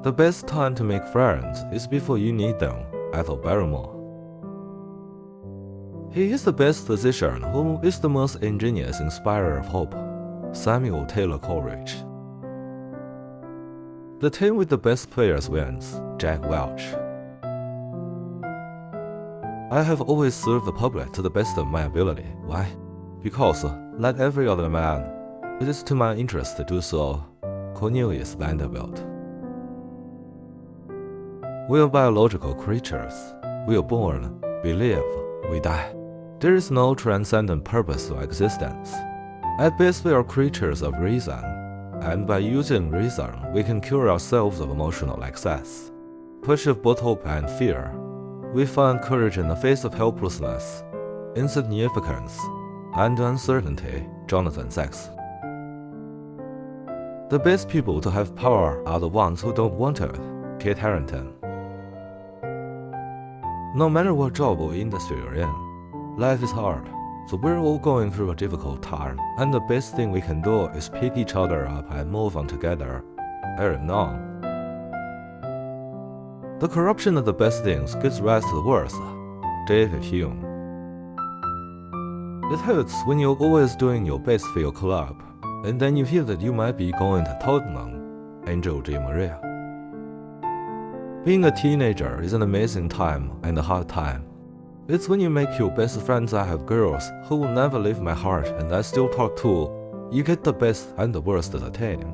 The best time to make friends is before you need them, Ethel Barrymore. He is the best physician who is the most ingenious inspirer of hope, Samuel Taylor Coleridge. The team with the best players wins, Jack Welch. I have always served the public to the best of my ability. Why? Because, like every other man, it is to my interest to do so, Cornelius Vanderbilt. We are biological creatures. We are born, we live, we die. There is no transcendent purpose to existence. At best, we are creatures of reason, and by using reason, we can cure ourselves of emotional excess. Which of both hope and fear, we find courage in the face of helplessness, insignificance, and uncertainty, Jonathan Sacks. The best people to have power are the ones who don't want it, Kit Harington. No matter what job or industry you're in, life is hard, so we're all going through a difficult time, and the best thing we can do is pick each other up and move on together. Eric Nong. The corruption of the best things gives rise to the worst, David Hume. It hurts when you're always doing your best for your club, and then you hear that you might be going to Tottenham, Angel Di Maria. Being a teenager is an amazing time and a hard time. It's when you make your best friends. I have girls who will never leave my heart and I still talk to. You get the best and the worst of the team.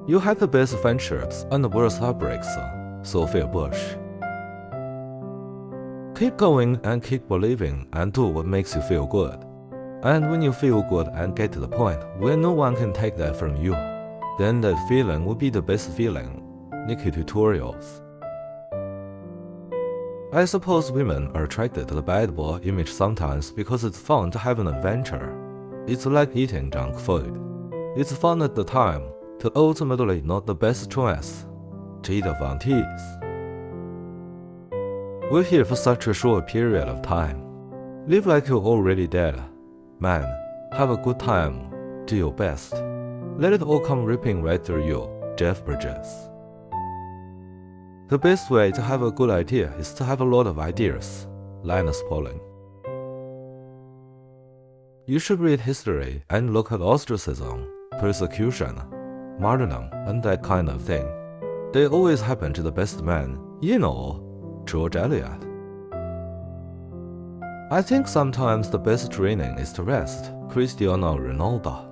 You had the best friendships and the worst heartbreaks, Sophia Bush. Keep going and keep believing and do what makes you feel good. And when you feel good and get to the point where no one can take that from you, then that feeling will be the best feeling. Nikki Tutorials. I suppose women are attracted to the bad boy image sometimes because it's fun to have an adventure. It's like eating junk food. It's fun at the time, to ultimately not the best choice. Jada Von Teese. We're here for such a short period of time. Live like you're already dead. Man, have a good time. Do your best. Let it all come ripping right through you, Jeff Bridges. The best way to have a good idea is to have a lot of ideas, Linus Pauling. You should read history and look at ostracism, persecution, martyrdom, and that kind of thing. They always happen to the best men, you know, George Eliot. I think sometimes the best training is to rest, Cristiano Ronaldo.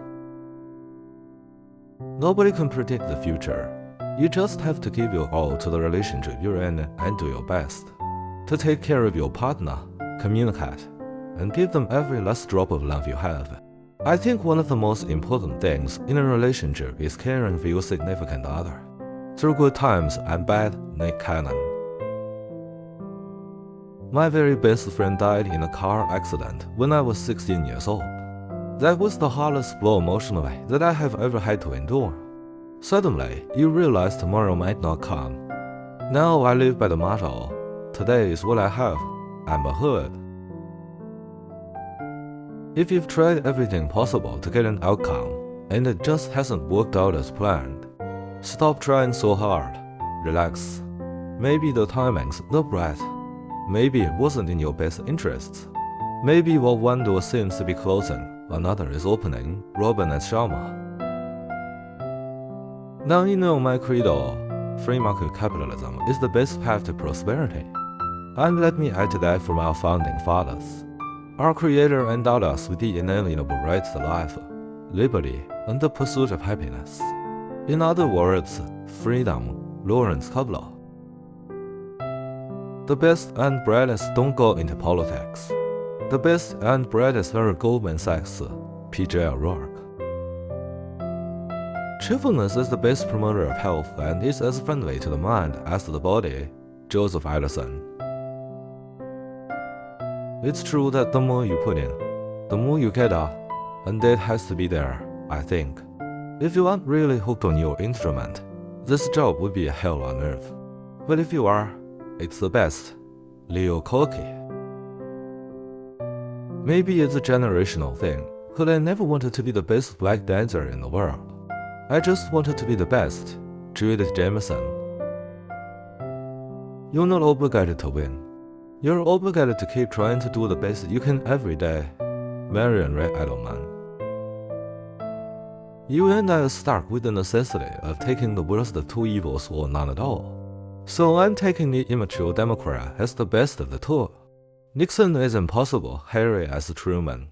Nobody can predict the future. You just have to give your all to the relationship you're in and do your best. To take care of your partner, communicate, and give them every last drop of love you have. I think one of the most important things in a relationship is caring for your significant other. Through good times and bad, Nick Cannon. My very best friend died in a car accident when I was 16 years old. That was the hardest blow emotionally that I have ever had to endure. Suddenly, you realize tomorrow might not come. Now I live by the motto, today is what I have, I'm a hood. If you've tried everything possible to get an outcome, and it just hasn't worked out as planned, stop trying so hard, relax. Maybe the timing's not right. Maybe it wasn't in your best interests. Maybe while one door seems to be closing, another is opening, Robin and Sharma. Now you know my credo, free market capitalism is the best path to prosperity. And let me add to that from our founding fathers. Our Creator endowed us with the inalienable rights to life, liberty, and the pursuit of happiness. In other words, freedom, Lawrence Kudlow. The best and brightest don't go into politics. The best and brightest are Goldman Sachs, P.J. O'Rourke. Cheerfulness is the best promoter of health and is as friendly to the mind as to the body, Joseph Addison. It's true that the more you put in, the more you get out, and that has to be there, I think. If you aren't really hooked on your instrument, this job would be a hell on earth. But if you are, it's the best. Leo Koki. Maybe it's a generational thing, but I never wanted to be the best black dancer in the world. I just wanted to be the best, Judith Jameson. You're not obligated to win. You're obligated to keep trying to do the best you can every day. Marion Ray Edelman. You and I are stuck with the necessity of taking the worst of two evils or none at all. So I'm taking the immature Democrat as the best of the two. Nixon is impossible, Harry as Truman.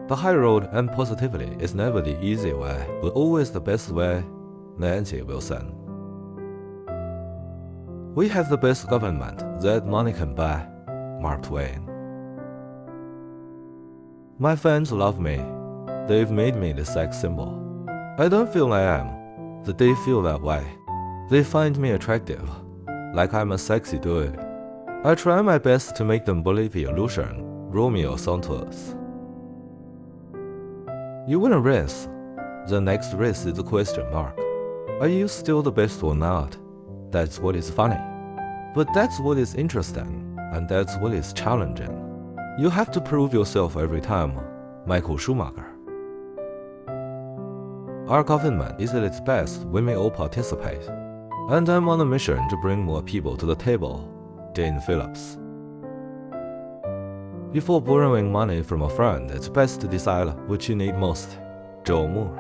The high road and positivity is never the easy way, but always the best way. Nancy Wilson. We have the best government that money can buy. Mark Twain. My fans love me. They've made me the sex symbol. I don't feel I am, that they feel that way. They find me attractive, like I'm a sexy dude. I try my best to make them believe the illusion. Romeo Santos. You win a race. The next race is a question mark. Are you still the best or not? That's what is funny. But that's what is interesting, and that's what is challenging. You have to prove yourself every time. Michael Schumacher. Our government is at its best when we all participate. And I'm on a mission to bring more people to the table. Dane Phillips. Before borrowing money from a friend, it's best to decide what you need most. Joe Moore.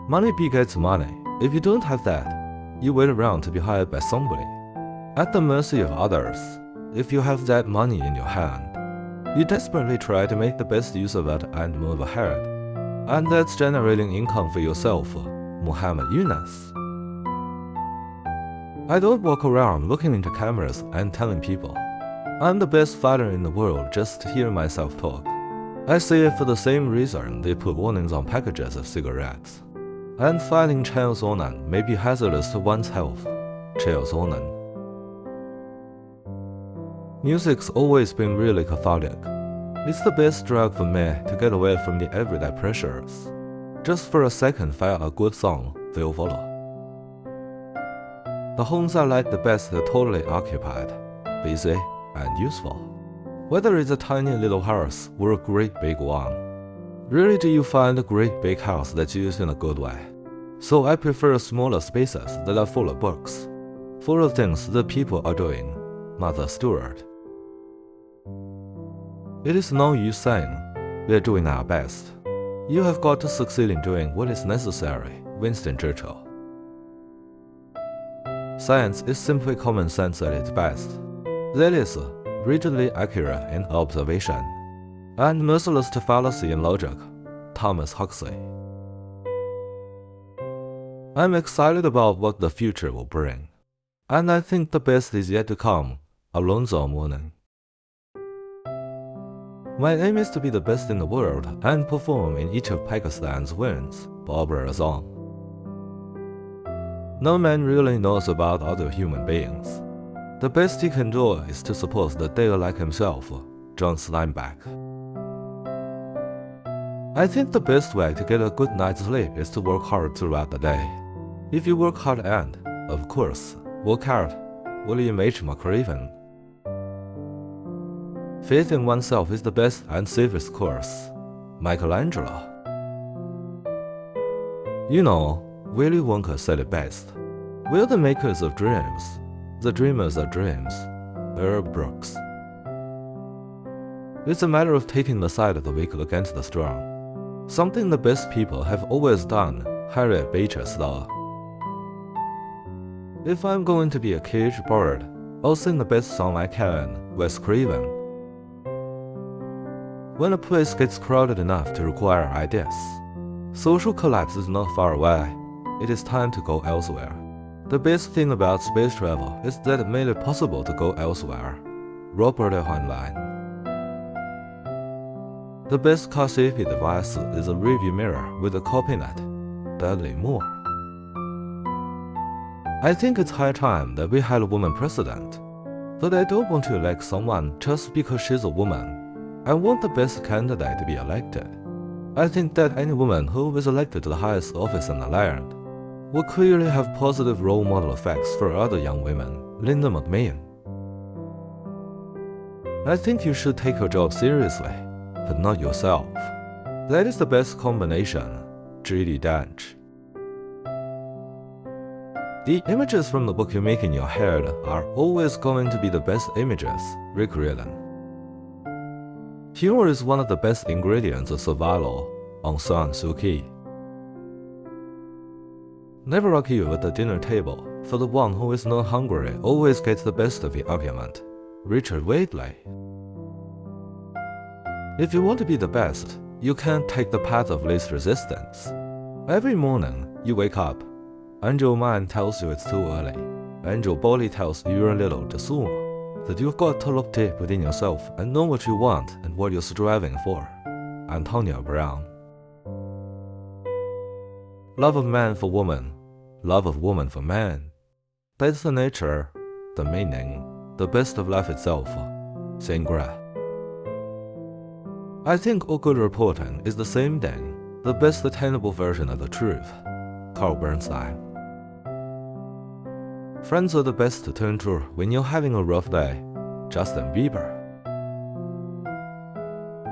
Money begets money. If you don't have that, you wait around to be hired by somebody, at the mercy of others. If you have that money in your hand, you desperately try to make the best use of it and move ahead. And that's generating income for yourself. Muhammad Yunus. I don't walk around looking into cameras and telling people I'm the best fighter in the world just to hear myself talk. I say it for the same reason they put warnings on packages of cigarettes. And fighting Chael Sonnen may be hazardous to one's health. Chael Sonnen. Music's always been really cathartic. It's the best drug for me to get away from the everyday pressures. Just for a second file a good song, they'll follow. The homes I like the best are totally occupied, busy, and useful. Whether it's a tiny little house or a great big one. Rarely do you find a great big house that's used in a good way. So I prefer smaller spaces that are full of books, full of things that people are doing. Martha Stewart. It is no use saying, we're doing our best. You have got to succeed in doing what is necessary. Winston Churchill. Science is simply common sense at its best. That is, rigidly accurate in observation, and merciless to fallacy in logic. Thomas Huxley. I'm excited about what the future will bring, and I think the best is yet to come. Alonzo Mourning. My aim is to be the best in the world and perform in each of Pakistan's wins. Barbara Azam. No man really knows about other human beings. The best he can do is to suppose that they are like himself. John Steinbeck. I think the best way to get a good night's sleep is to work hard throughout the day. If you work hard and, of course, work hard, William H. McRaven. Faith in oneself is the best and safest course. Michelangelo. You know, Willy Wonka said it best. We're the makers of dreams. The dreamers of dreams. Herb Brooks. It's a matter of taking the side of the weak against the strong. Something the best people have always done, Harriet Beecher Stowe. If I'm going to be a caged bird, I'll sing the best song I can, Wes Craven. When a place gets crowded enough to require ideas, social collapse is not far away. It is time to go elsewhere. The best thing about space travel is that it made it possible to go elsewhere. Robert Heinlein. The best car safety device is a rearview mirror with a copy net. Dudley Moore. I think it's high time that we had a woman president. But I don't want to elect someone just because she's a woman. I want the best candidate to be elected. I think that any woman who is elected to the highest office in the land will clearly have positive role model effects for other young women. Linda McMahon. I think you should take your job seriously, but not yourself. That is the best combination. Judi Dench. The images from the book you make in your head are always going to be the best images. Recreate them. Humor is one of the best ingredients of survival. Aung San Suu Kyi. Never argue at the dinner table, for the one who is not hungry always gets the best of the argument. Richard Whately. If you want to be the best, you can't take the path of least resistance. Every morning, you wake up, and your mind tells you it's too early, and your body tells you you're a little too soon, that you've got to look deep within yourself and know what you want and what you're striving for. Antonio Brown. Love of man for woman, love of woman for man. That's the nature, the meaning, the best of life itself. St. Graf. I think all good reporting is the same thing, the best attainable version of the truth. Carl Bernstein. Friends are the best to turn to when you're having a rough day. Justin Bieber.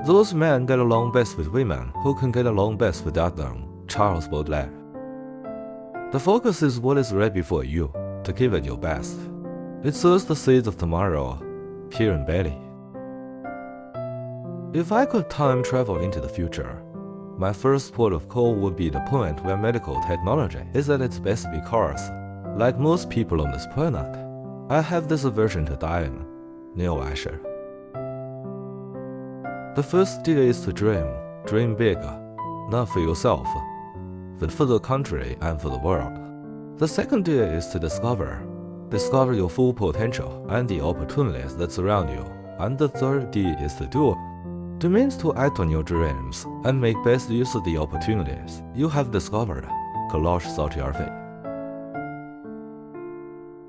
Those men get along best with women who can get along best without them. Charles Baudelaire. The focus is what is right before you, to give it your best. It sows the seeds of tomorrow. Kieran Bailey. If I could time travel into the future, my first port of call would be the point where medical technology is at its best because, like most people on this planet, I have this aversion to dying. Neil Asher. The first idea is to dream big, not for yourself, but for the country and for the world. The second idea is to discover your full potential and the opportunities that surround you. And the third idea is to do. It means to act on your dreams and make best use of the opportunities you have discovered. Kailash Satyarthi.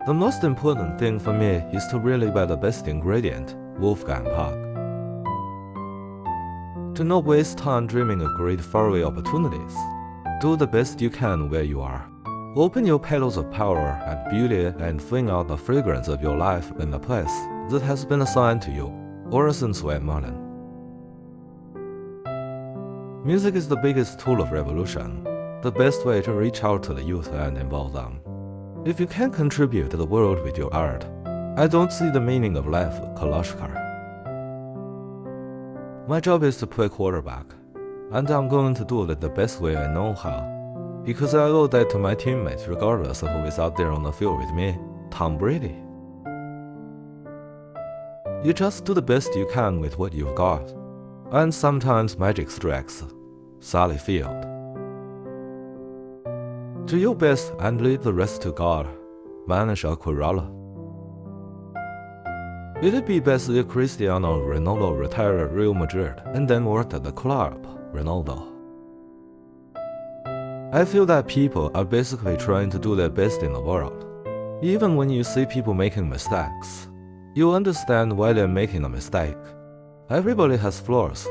The most important thing for me is to really buy the best ingredient, Wolfgang Puck. Do not waste time dreaming of great faraway opportunities. Do the best you can where you are. Open your petals of power and beauty and fling out the fragrance of your life in the place that has been assigned to you. Orson Swett Martin. Music is the biggest tool of revolution, the best way to reach out to the youth and involve them. If you can't contribute to the world with your art, I don't see the meaning of life. Kalashkar. My job is to play quarterback, and I'm going to do it the best way I know how, because I owe that to my teammates regardless of who is out there on the field with me. Tom Brady. You just do the best you can with what you've got, and sometimes magic strikes. Sally Field. Do your best and leave the rest to God. Manish Aquarella. It'd be best if Cristiano Ronaldo retired at Real Madrid and then worked at the club. Ronaldo. I feel that people are basically trying to do their best in the world. Even when you see people making mistakes, you understand why they're making a mistake. Everybody has flaws.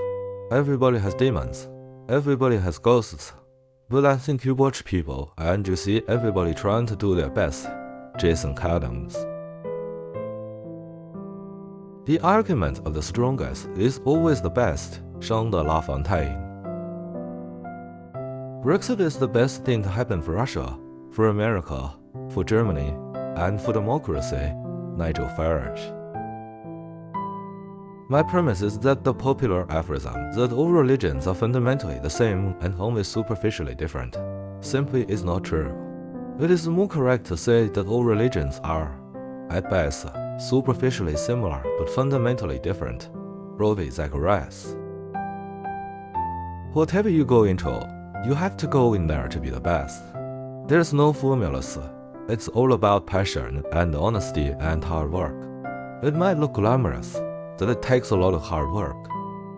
Everybody has demons. Everybody has ghosts. But I think you watch people and you see everybody trying to do their best. Jason Katims. The argument of the strongest is always the best. Jean de La Fontaine. Brexit is the best thing to happen for Russia, for America, for Germany, and for democracy. Nigel Farage. My premise is that the popular aphorism that all religions are fundamentally the same and only superficially different simply is not true. It is more correct to say that all religions are, at best, superficially similar but fundamentally different. Ravi Zacharias. Whatever you go into, you have to go in there to be the best. There's no formulas. It's all about passion and honesty and hard work. It might look glamorous, that it takes a lot of hard work.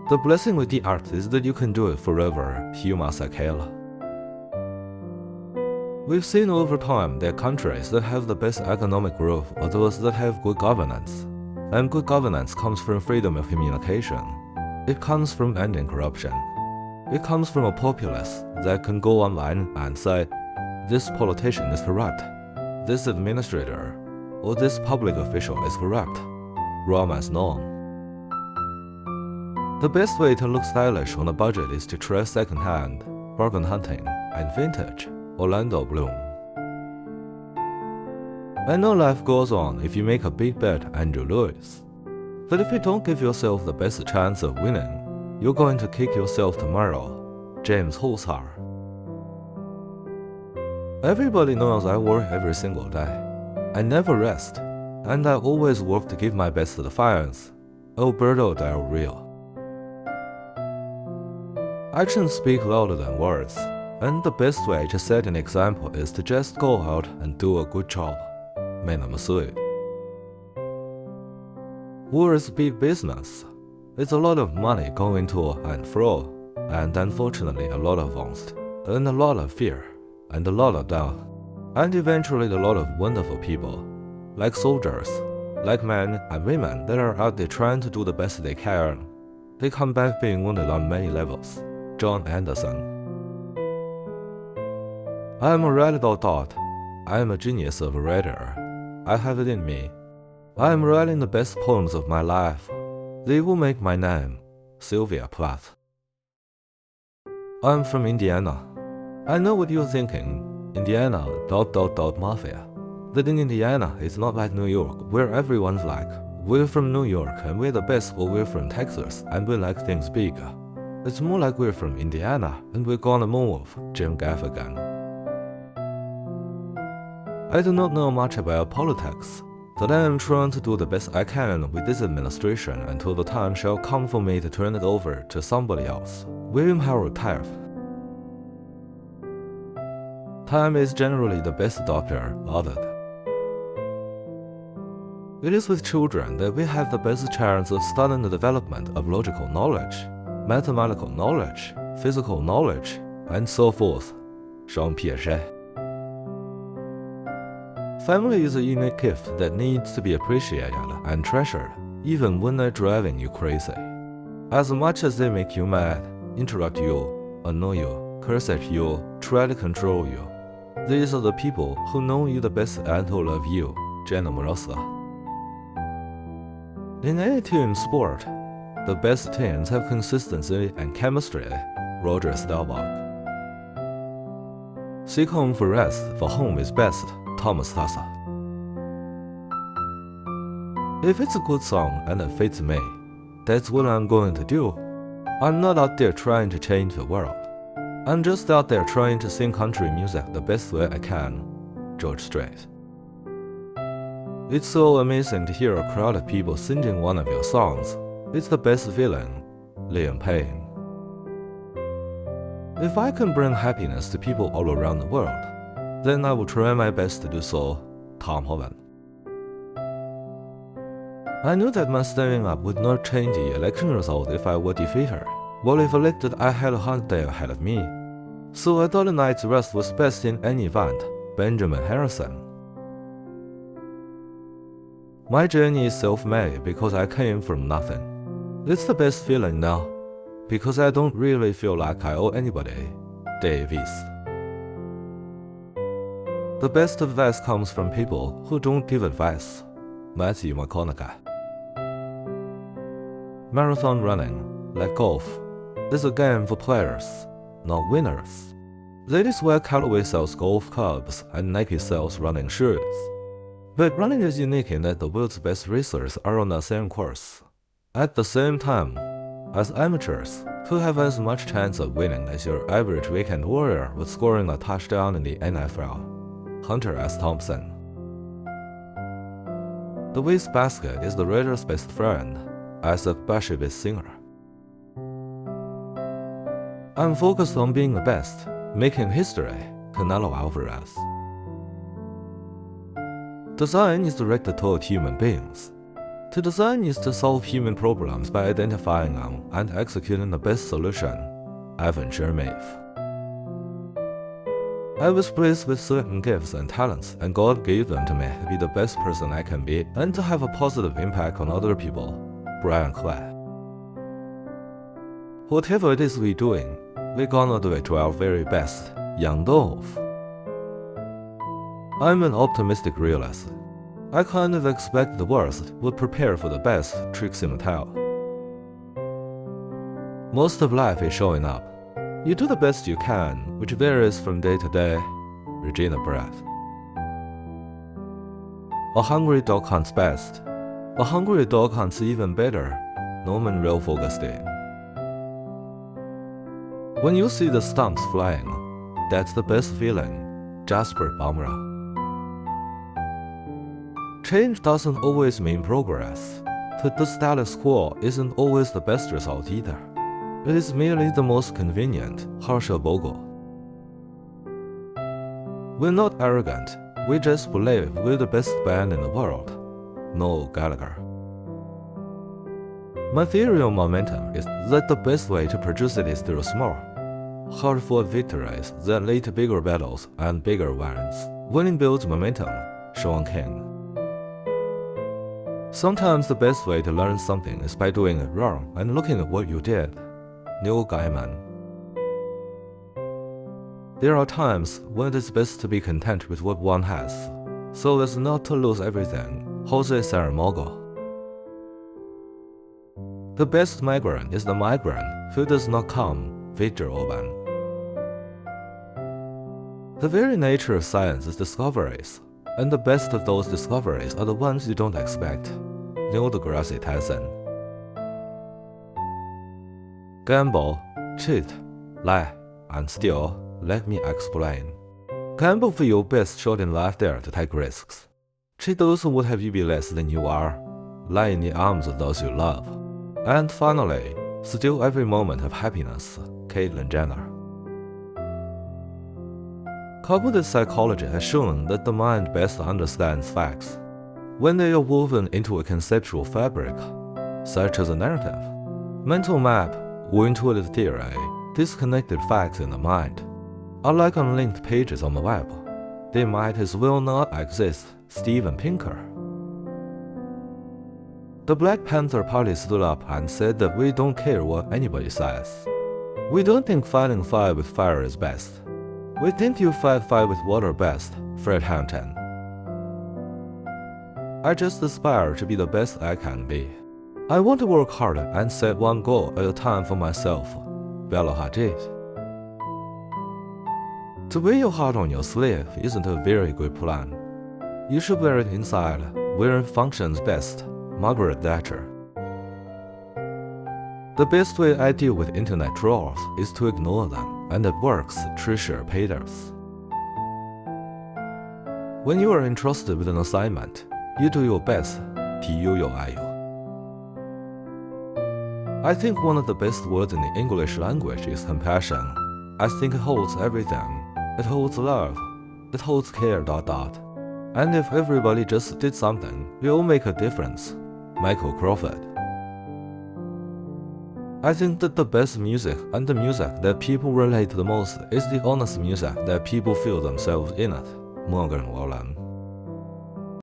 The blessing with the art is that you can do it forever. Huma Sakela. We've seen over time that countries that have the best economic growth are those that have good governance. And good governance comes from freedom of communication. It comes from ending corruption. It comes from a populace that can go online and say, this politician is corrupt, this administrator, or this public official is corrupt. Romance Noam. The best way to look stylish on a budget is to try second-hand, bargain hunting, and vintage. Orlando Bloom. I know life goes on if you make a big bet, Andrew Lewis. But if you don't give yourself the best chance of winning, you're going to kick yourself tomorrow, James Holzhauer. Everybody knows I work every single day. I never rest, and I always work to give my best defiance. Alberto Del Rio. Actions speak louder than words, and the best way to set an example is to just go out and do a good job. 没那么碎。War is big business. It's a lot of money going to and fro, and unfortunately a lot of angst, and a lot of fear, and a lot of doubt, and eventually a lot of wonderful people, like soldiers, like men and women that are out there trying to do the best they can. They come back being wounded on many levels. John Anderson. I am a radical thought. I am a genius of a writer. I have it in me. I am writing the best poems of my life. They will make my name, Sylvia Plath. I am from Indiana. I know what you're thinking. Indiana, ... mafia. That in Indiana is not like New York, where everyone's like, we're from New York and we're the best, or we're from Texas and we like things bigger. It's more like we're from Indiana and we're gonna move, Jim Gaffigan. I do not know much about politics, but I am trying to do the best I can with this administration until the time shall come for me to turn it over to somebody else. William Howard Taft. Time is generally the best doctor, Ovid. It is with children that we have the best chance of studying the development of logical knowledge, mathematical knowledge, physical knowledge, and so forth. Jean Piaget. Family is a unique gift that needs to be appreciated and treasured, even when they're driving you crazy. As much as they make you mad, interrupt you, annoy you, curse at you, try to control you, these are the people who know you the best and who love you, Jenna Morosa. In any team sport, the best teams have consistency and chemistry, Roger Staubach. Seek home for rest, for home is best, Thomas Tassa. If it's a good song and it fits me, that's what I'm going to do. I'm not out there trying to change the world. I'm just out there trying to sing country music the best way I can, George Strait. It's so amazing to hear a crowd of people singing one of your songs. It's the best feeling, Liam Payne. If I can bring happiness to people all around the world, then I will try my best to do so, Tom Holland. I knew that my standing up would not change the election result if I were defeated. Well, if elected, I had a hard day ahead of me. So I thought a night's rest was best in any event, Benjamin Harrison. My journey is self-made because I came from nothing. It's the best feeling now, because I don't really feel like I owe anybody, Davies. The best advice comes from people who don't give advice, Matthew McConaughey. Marathon running, like golf, is a game for players, not winners. That is why Callaway sells golf clubs and Nike sells running shoes. But running is unique in that the world's best racers are on the same course, at the same time, as amateurs who have as much chance of winning as your average weekend warrior with scoring a touchdown in the NFL. Hunter S. Thompson. The wastebasket is the reader's best friend, as a Bashevis singer. I'm focused on being the best, making history, Canelo Alvarez. Design is directed toward human beings. To design is to solve human problems by identifying them and executing the best solution, Evan Chermayeff. I was blessed with certain gifts and talents, and God gave them to me to be the best person I can be and to have a positive impact on other people, Brian Clay. Whatever it is we're doing, we're gonna do it to our very best, Yang Dove. I'm an optimistic realist. I kind of expect the worst, but prepare for the best, Trixie Mattel. Most of life is showing up. You do the best you can, which varies from day to day, Regina Brett. A hungry dog hunts best. A hungry dog hunts even better. Norman Ralph Augustine. When you see the stumps flying, that's the best feeling. Jasper Bumrah. Change doesn't always mean progress. The status quo isn't always the best result either. It is merely the most convenient, harsher bogle. We're not arrogant, we just believe we're the best band in the world. Noel Gallagher. My theory on momentum is that the best way to produce it is through small, hard-fought victories that lead to bigger battles and bigger wins. Winning builds momentum. Sean King. Sometimes the best way to learn something is by doing it wrong and looking at what you did. Neil Gaiman. There are times when it is best to be content with what one has, so as not to lose everything. Jose Saramago. The best migrant is the migrant who does not come. Victor Orban. The very nature of science is discoveries, and the best of those discoveries are the ones you don't expect. Neil deGrasse Tyson. Gamble, cheat, lie, and steal. Let me explain. Gamble for your best shot in life, dare to take risks. Cheat those who would have you be less than you are. Lie in the arms of those you love. And finally, steal every moment of happiness. Caitlyn Jenner. Cognitive psychology has shown that the mind best understands facts when they are woven into a conceptual fabric, such as a narrative, mental map, or intuitive theory. Disconnected facts in the mind are like unlinked pages on the web. They might as well not exist. Steven Pinker. The Black Panther Party stood up and said that we don't care what anybody says. We don't think fighting fire with fire is best. We think you fight fire with water best. Fred Hampton. I just aspire to be the best I can be. I want to work hard and set one goal at a time for myself. Bella Hadid. To wear your heart on your sleeve isn't a very good plan. You should wear it inside, where it functions best. Margaret Thatcher. The best way I deal with internet trolls is to ignore them, and it works. Tricia Paytas. When you are entrusted with an assignment, you do your best. TUYO. I think one of the best words in the English language is compassion. I think it holds everything. It holds love. It holds care. And if everybody just did something, it'll make a difference. Michael Crawford. I think that the best music and the music that people relate the most is the honest music that people feel themselves in it. Morgan Wallen.